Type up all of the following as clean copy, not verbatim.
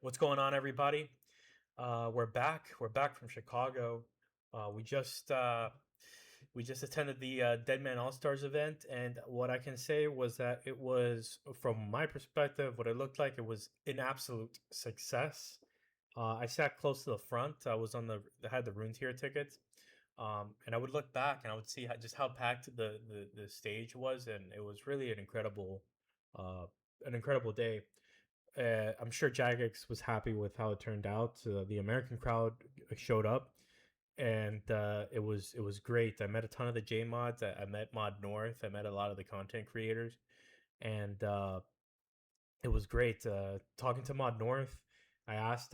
What's going on, everybody? We're back. We're back from Chicago. Uh, we just uh, we just attended the Dead Man All Stars event, and what I can say was that it was, from my perspective, what it looked like. It was an absolute success. I sat close to the front. I was on the I had the Rune tier tickets, and I would look back and I would see how packed the stage was, and it was really uh, an incredible day. I'm sure Jagex was happy with how it turned out. The American crowd showed up, and it was great. I met a ton of the J mods. I met Mod North. I met a lot of the content creators, and it was great. Talking to Mod North, I asked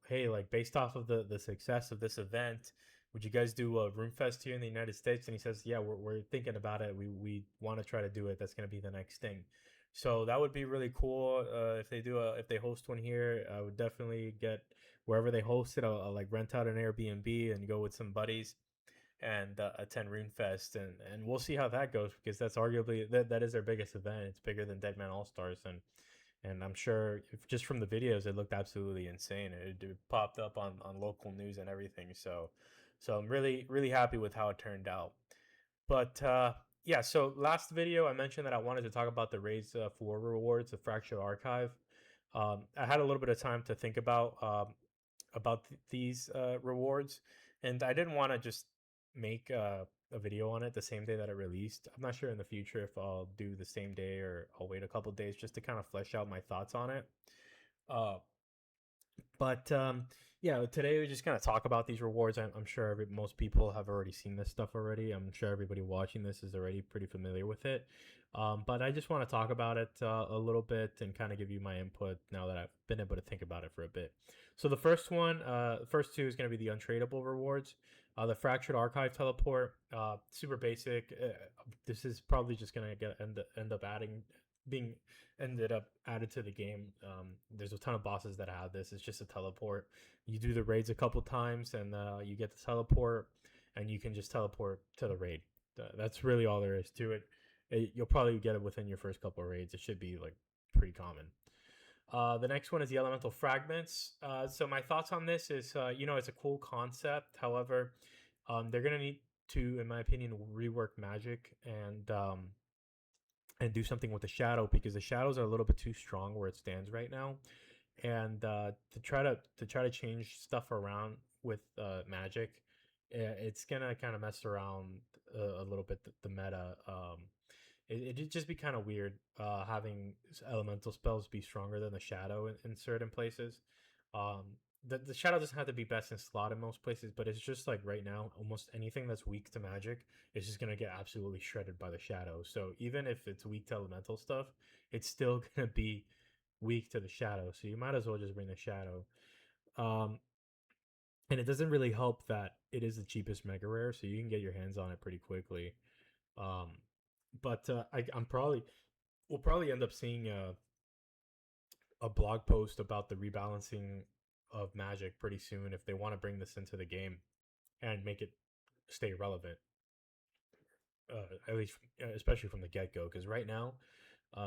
hey, like based off of the success of this event, would you guys do a Roomfest here in the United States? And he says, yeah, we're thinking about it. We want to try to do it. That's going to be the next thing. So that would be really cool. If they host one here, I would definitely get wherever they host it. I'll like rent out an Airbnb and go with some buddies and attend Runefest, and we'll see how that goes because that's arguably that is their biggest event. It's bigger than Dead Man All Stars, and I'm sure if just from the videos it looked absolutely insane. It popped up on local news and everything. So I'm really happy with how it turned out. But yeah, so last video I mentioned that I wanted to talk about the Raids 4 rewards, the Fractured Archive. I had a little bit of time to think about these rewards, and I didn't want to just make a video on it the same day that it released. I'm not sure in the future if I'll do the same day or I'll wait a couple days just to kind of flesh out my thoughts on it. Uh, but yeah, today we're just gonna talk about these rewards. I'm sure most people have already seen this stuff already. I'm sure everybody watching this is already pretty familiar with it. But I just want to talk about it a little bit and kind of give you my input now that I've been able to think about it for a bit. So the first two is going to be the untradeable rewards. The Fractured Archive teleport, super basic. This is probably just going to end up being ended up added to the game. There's a ton of bosses that have this. It's just a teleport. You do the raids a couple times, and you get the teleport, and you can just teleport to the raid. That's really all there is to it. You'll probably get it within your first couple of raids. It should be like pretty common. The next one is the elemental fragments. So my thoughts on this is, it's a cool concept. However, they're gonna need to, in my opinion, rework magic and do something with the shadow because the shadows are a little bit too strong where it stands right now. And to try to change stuff around with magic, it's gonna kind of mess around a little bit the meta. It'd just be kind of weird having elemental spells be stronger than the shadow in certain places. Um, the shadow doesn't have to be best in slot in most places, but it's just like right now, almost anything that's weak to magic is just gonna get absolutely shredded by the shadow. So even if it's weak to elemental stuff, it's still gonna be weak to the shadow. So you might as well just bring the shadow. Um, and it doesn't really help that it is the cheapest mega rare, so you can get your hands on it pretty quickly. Um, I'm probably we'll probably end up seeing a blog post about the rebalancing of Magic pretty soon if they want to bring this into the game and make it stay relevant. At least, especially from the get go, because right now,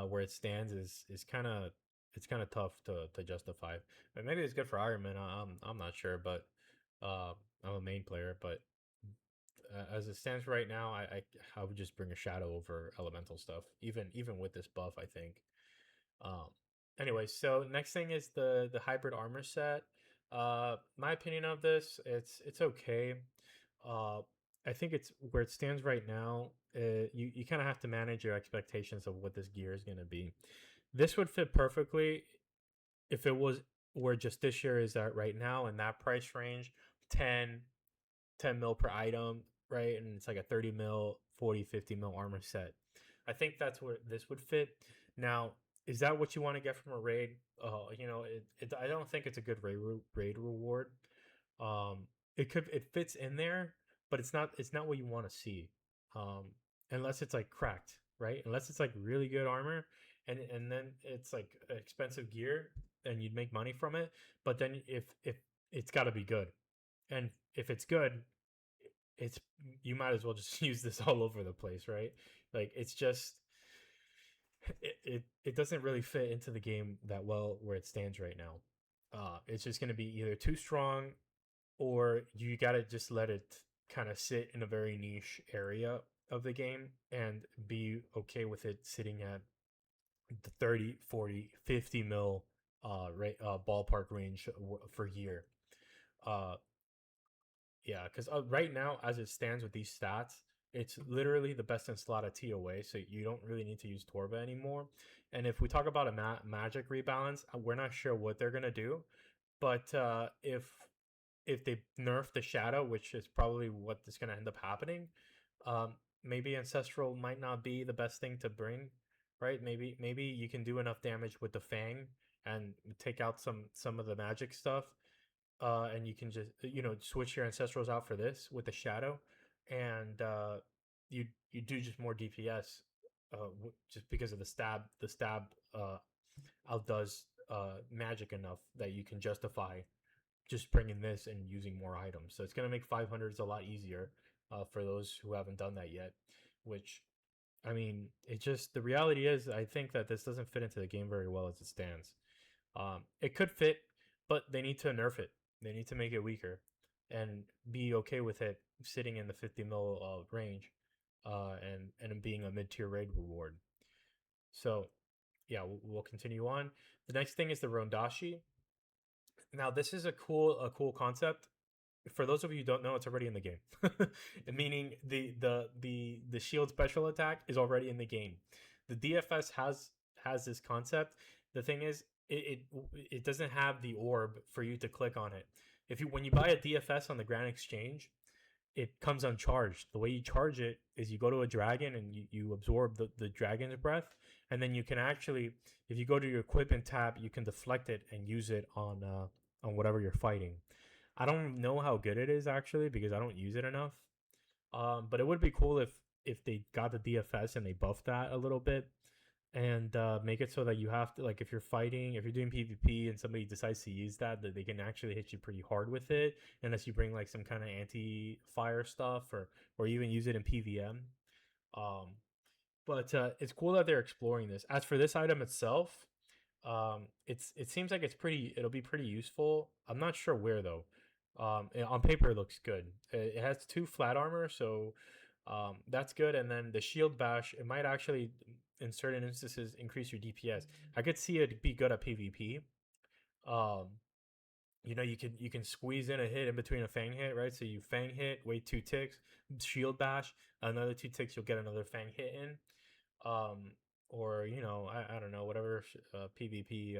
where it stands is kind of it's kind of tough to justify. But maybe it's good for Iron Man. I'm not sure, but uh, I'm a main player. But as it stands right now, I would just bring a shadow over elemental stuff, even with this buff. I think. Um, anyway, so next thing is the hybrid armor set. My opinion of this, it's okay. Uh, I think it's where it stands right now. You kind of have to manage your expectations of what this gear is going to be. This would fit perfectly if it was where just this year is at right now in that price range, 10 10 mil per item, right? And it's like a 30 mil, 40, 50 mil armor set. I think that's where this would fit. Now, is that what you want to get from a raid? I don't think it's a good raid reward. Um, it fits in there, but it's not what you want to see. Um, unless it's like cracked, right? Unless it's like really good armor, and then it's like expensive gear, and you'd make money from it. But then if it's got to be good, and if it's good, it's you might as well just use this all over the place, right? Like it's just it doesn't really fit into the game that well where it stands right now. It's just going to be either too strong, or you got to just let it kind of sit in a very niche area of the game and be okay with it sitting at the 30, 40, 50 mil ballpark range for year. Uh, yeah, because right now, as it stands with these stats, it's literally the best in slot at TOA, so you don't really need to use Torba anymore. And if we talk about a magic rebalance, we're not sure what they're gonna do, but if they nerf the shadow, which is probably what is gonna end up happening, um, maybe Ancestral might not be the best thing to bring, right? Maybe you can do enough damage with the Fang and take out some of the magic stuff, and you can just switch your ancestrals out for this with the shadow, and you do just more DPS, just because of the stab outdoes magic enough that you can justify just bringing this and using more items. So it's gonna make 500s a lot easier for those who haven't done that yet. Which, I mean, it just the reality is I think that this doesn't fit into the game very well as it stands. It could fit, but they need to nerf it. They need to make it weaker, and be okay with it sitting in the 50 mil range, and being a mid tier raid reward. So yeah, we'll continue on. The next thing is the Rondashi. Now this is a cool concept. For those of you who don't know, it's already in the game. Meaning the shield special attack is already in the game. The DFS has this concept. The thing is, it doesn't have the orb for you to click on it. If you When you buy a DFS on the Grand Exchange, it comes uncharged. The way you charge it is you go to a dragon and you absorb the dragon's breath, and then you can actually, if you go to your equipment tab, you can deflect it and use it on whatever you're fighting. I don't know how good it is actually because I don't use it enough. But it would be cool if they got the DFS and they buffed that a little bit, and make it so that you have to, like, if you're fighting, if you're doing PvP and somebody decides to use that they can actually hit you pretty hard with it, unless you bring like some kind of anti-fire stuff, or even use it in PVM. Um, but it's cool that they're exploring this. As for this item itself, it seems like it'll be pretty useful. I'm not sure where though. On paper it looks good. It has 2 flat armor, so that's good. And then the shield bash, it might actually in certain instances increase your DPS. I could see it be good at PvP. Um, you can squeeze in a hit in between a Fang hit, right? So you Fang hit, wait 2 ticks, shield bash, another 2 ticks, you'll get another Fang hit in. um, or I don't know, whatever PvP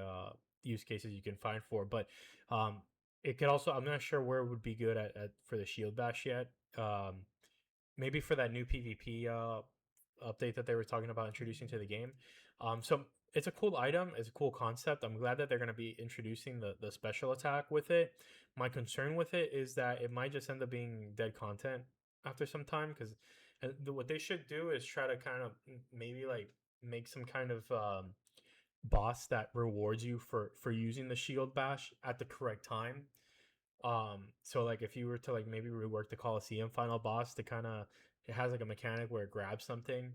use cases you can find for. But um, it could also, I'm not sure where it would be good at for the shield bash yet. Maybe for that new PvP update that they were talking about introducing to the game. So it's a cool item. It's a cool concept. I'm glad that they're going to be introducing the special attack with it. My concern with it is that it might just end up being dead content after some time, because what they should do is try to kind of maybe like make some kind of boss that rewards you for using the shield bash at the correct time. So like if you were to like maybe rework the Coliseum final boss to kind of, it has like a mechanic where it grabs something,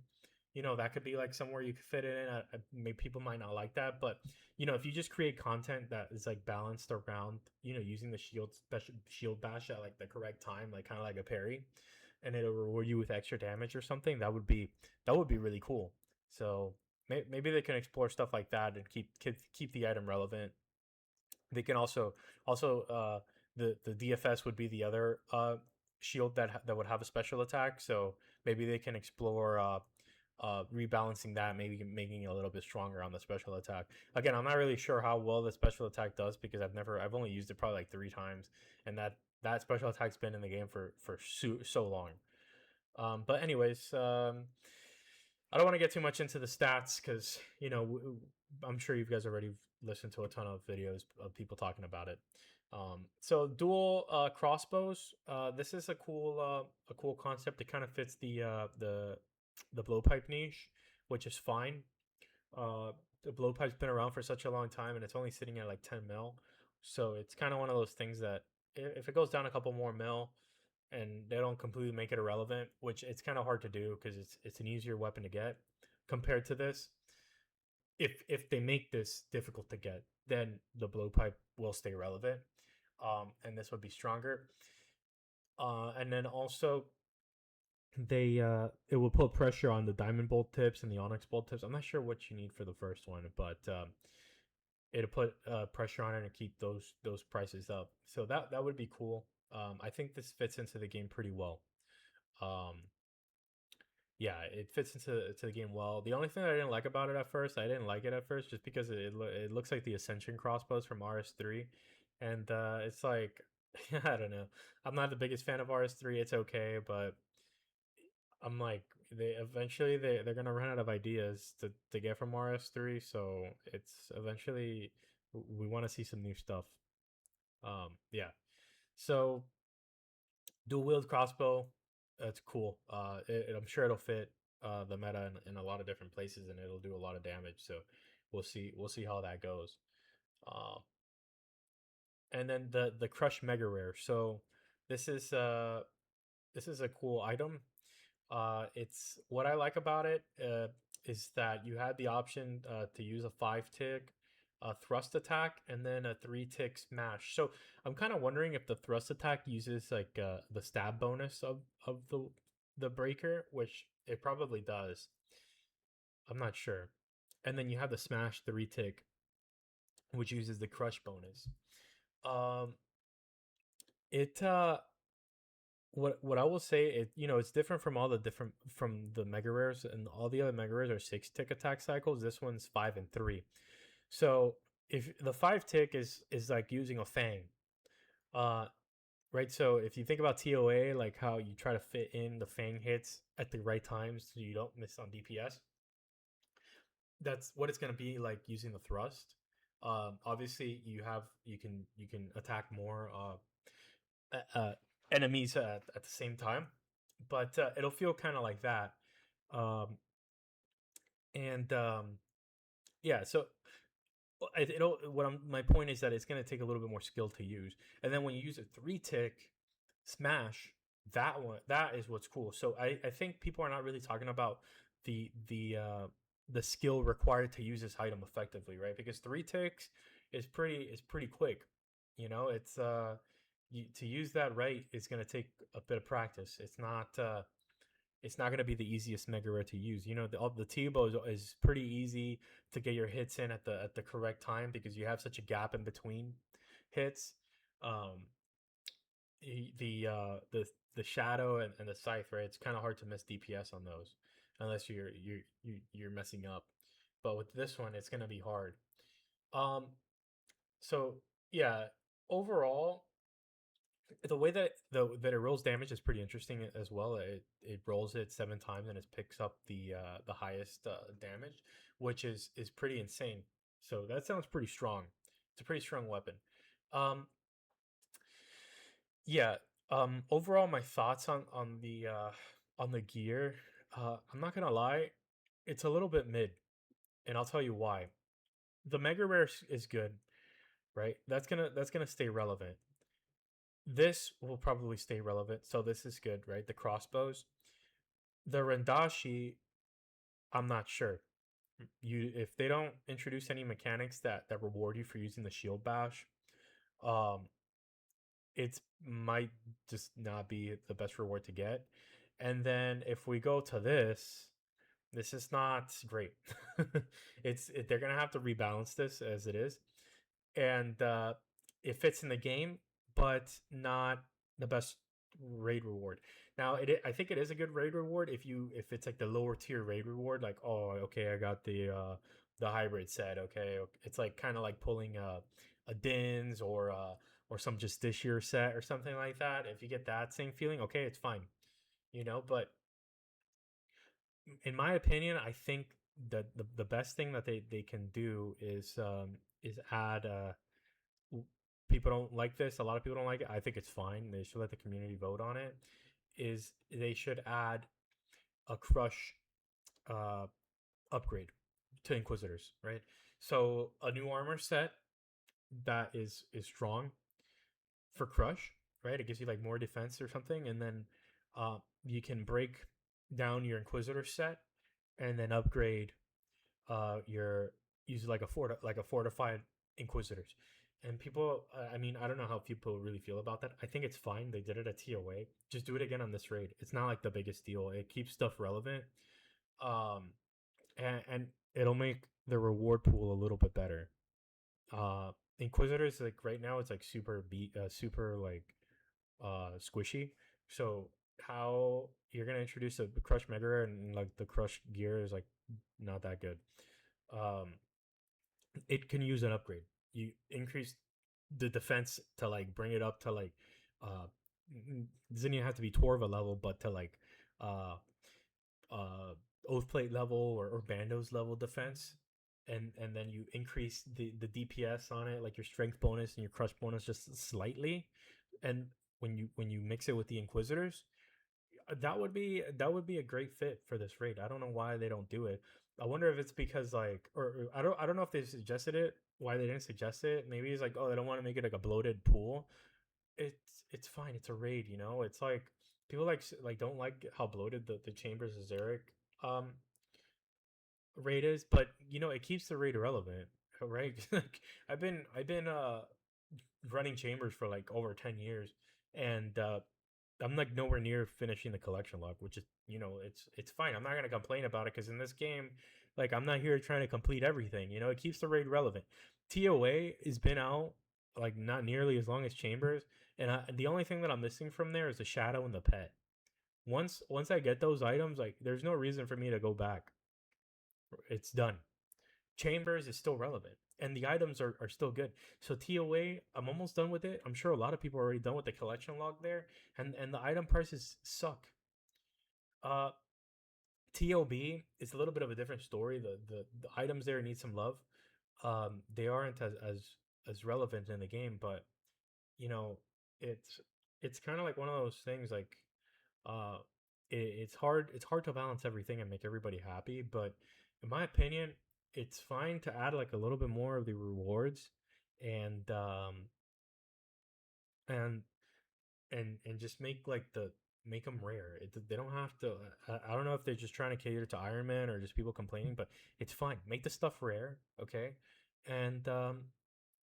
that could be like somewhere you could fit it in. Maybe people might not like that, but if you just create content that is like balanced around, using the shield bash at like the correct time, like kind of like a parry, and it'll reward you with extra damage or something, that would be really cool. So maybe they can explore stuff like that and keep the item relevant. They can also the DFS would be the other shield that would have a special attack. So maybe they can explore rebalancing that, maybe making it a little bit stronger on the special attack. Again, I'm not really sure how well the special attack does because I've only used it probably like 3 times, and that special attack's been in the game for so long. But anyways, I don't want to get too much into the stats because I'm sure you guys already listened to a ton of videos of people talking about it. So dual crossbows. This is a cool concept. It kind of fits the blowpipe niche, which is fine. The blowpipe's been around for such a long time, and it's only sitting at like 10 mil. So it's kind of one of those things that if it goes down a couple more mil, and they don't completely make it irrelevant, which it's kind of hard to do because it's an easier weapon to get compared to this. If they make this difficult to get, then the blowpipe will stay relevant, and this would be stronger. And then also it will put pressure on the diamond bolt tips and the onyx bolt tips. I'm not sure what you need for the first one, but it'll put pressure on it and keep those prices up. So that would be cool. I think this fits into the game pretty well. Um, yeah, it fits into the game well. The only thing I didn't like about it at first, I didn't like it at first just because it looks like the Ascension crossbows from RS3, and it's like I don't know. I'm not the biggest fan of RS3. It's okay, but I'm like they're gonna run out of ideas to get from RS3, so it's eventually we want to see some new stuff. Yeah. So dual wield crossbow, that's cool. I'm sure it'll fit the meta in a lot of different places, and it'll do a lot of damage. So we'll see how that goes. Um, and then the crush mega rare. So this is uh this is a cool item. It's what I like about it is that you had the option to use a 5 tick thrust attack and then a 3 tick smash. So I'm kind of wondering if the thrust attack uses like the stab bonus of the breaker, which it probably does. I'm not sure. And then you have the smash 3 tick, which uses the crush bonus. Um, it what I will say, it's different from all the different from the mega rares, and all the other mega rares are 6 tick attack cycles. This one's 5 and 3. So if the 5 tick is like using a fang, uh, right? So if you think about TOA, like how you try to fit in the fang hits at the right times so you don't miss on DPS, that's what it's gonna be like using the thrust. Obviously you can attack more uh, enemies at the same time, but it'll feel kind of like that. Um, and yeah, so it'll my point is that it's going to take a little bit more skill to use, and then when you use a 3 tick smash, that is what's cool. So I think people are not really talking about the skill required to use this item effectively, right? Because 3 ticks is pretty quick. It's to use that right is going to take a bit of practice. It's not going to be the easiest mega rare to use. The T-bow is pretty easy to get your hits in at the correct time because you have such a gap in between hits. Um, the shadow and the scythe, right? It's kind of hard to miss DPS on those unless you're messing up. But with this one, it's gonna be hard. Um, so yeah, overall, the way that it rolls damage is pretty interesting as well. It rolls it 7 times and it picks up the highest damage, which is pretty insane. So that sounds pretty strong. It's a pretty strong weapon. Um, yeah. Overall, my thoughts on the gear. I'm not gonna lie, it's a little bit mid, and I'll tell you why. The mega rare is good, right? That's gonna stay relevant. This will probably stay relevant, so this is good, right? The crossbows, the Rendashi, I'm not sure. If they don't introduce any mechanics that reward you for using the shield bash, um, it might just not be the best reward to get. And then if we go to this is not great. They're gonna have to rebalance this as it is, and it fits in the game, but not the best raid reward. Now, I think it is a good raid reward if it's like the lower tier raid reward, like, oh, okay, I got the hybrid set. Okay, it's like kind of like pulling a Dins or some Justiciar set or something like that. If you get that same feeling, okay, it's fine, But in my opinion, I think that the best thing that they can do is add people don't like this. A lot of people don't like it. I think it's fine. They should let the community vote on it. Is they should add a crush uh, upgrade to Inquisitors, right? So a new armor set that is strong for crush, right? It gives you like more defense or something, and then you can break down your Inquisitor set and then upgrade your use like a fortified Inquisitors. And people, I mean, I don't know how people really feel about that. I think it's fine. They did it at TOA. Just do it again on this raid. It's not like the biggest deal. It keeps stuff relevant. Um, and it'll make the reward pool a little bit better. Uh, Inquisitors, like right now, it's like super like squishy. So how you're gonna introduce a crush mega and like the crush gear is like not that good. Um, it can use an upgrade. You increase the defense to like bring it up to like uh doesn't even have to be Torva level, but to like uh Oathplate level or Bando's level defense. And then you increase the DPS on it, like your strength bonus and your crush bonus just slightly. And when you mix it with the Inquisitors, that would be a great fit for this raid. I don't know why they don't do it. I wonder if it's because like, or I don't know if they suggested it. Why they didn't suggest it? Maybe it's like, oh, they don't want to make it like a bloated pool. It's fine. It's a raid, you know. It's like people like don't like how bloated the Chambers of Zarek um raid is, but you know it keeps the raid relevant, right? Like I've been running Chambers for like over 10 years, and I'm like nowhere near finishing the collection log, which is, you know, it's fine. I'm not gonna complain about it because in this game, like I'm not here trying to complete everything. You know, it keeps the raid relevant. TOA has been out like not nearly as long as Chambers, and the only thing that I'm missing from there is the shadow and the pet. Once I get those items, like there's no reason for me to go back. It's done. Chambers is still relevant and the items are still good. So TOA, I'm almost done with it. I'm sure a lot of people are already done with the collection log there, and the item prices suck. Uh, TOB is a little bit of a different story. The items there need some love. They aren't as relevant in the game, but you know, it's it's kind of like one of those things like uh it's hard to balance everything and make everybody happy, but in my opinion it's fine to add like a little bit more of the rewards and and and just make like make them rare. They don't have to. I don't know if they're just trying to cater to Iron Man or just people complaining, but it's fine. Make the stuff rare, okay, and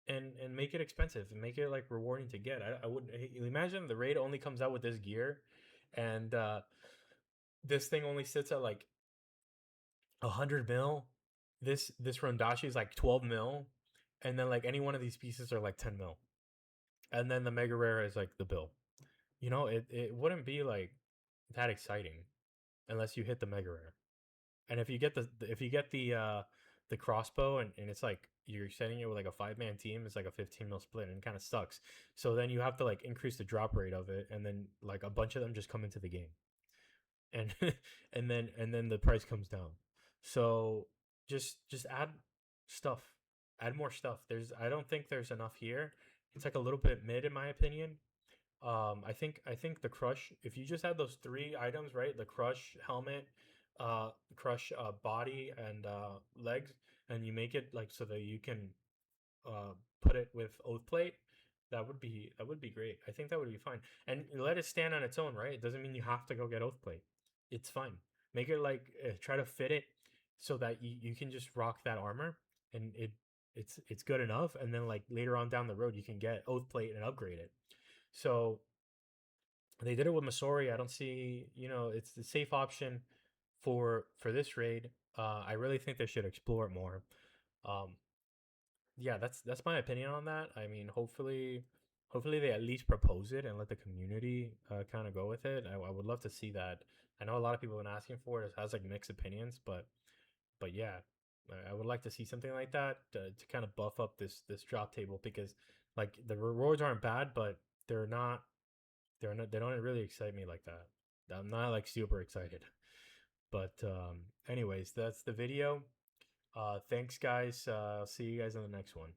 and make it expensive and make it like rewarding to get. I would imagine the raid only comes out with this gear, and this thing only sits at like 100 mil. This Rondashi is like 12 mil, and then like any one of these pieces are like 10 mil, and then the mega rare is like the bill. You know, it wouldn't be like that exciting unless you hit the mega rare. And if you get the crossbow and it's like you're setting it with like a 5 man team, it's like a 15 mil split and it kind of sucks. So then you have to like increase the drop rate of it, and then like a bunch of them just come into the game, and and then the price comes down. So just add stuff, add more stuff. I don't think there's enough here. It's like a little bit mid in my opinion. I think the crush. If you just had those three items, right? The crush helmet, crush body, and legs, and you make it like so that you can put it with oath plate. That would be great. I think that would be fine. And let it stand on its own, right? It doesn't mean you have to go get oath plate. It's fine. Make it like try to fit it so that you can just rock that armor, and it's good enough. And then like later on down the road, you can get oath plate and upgrade it. So they did it with Masori. I don't see, it's the safe option for this raid. I really think they should explore it more. Um, yeah, that's my opinion on that. I mean, hopefully they at least propose it and let the community kind of go with it. I would love to see that. I know a lot of people have been asking for it. It has like mixed opinions, but yeah, I would like to see something like that to kind of buff up this drop table, because like the rewards aren't bad, but they're not they don't really excite me like that. I'm not like super excited. But anyways, that's the video. Thanks guys. See you guys in the next one.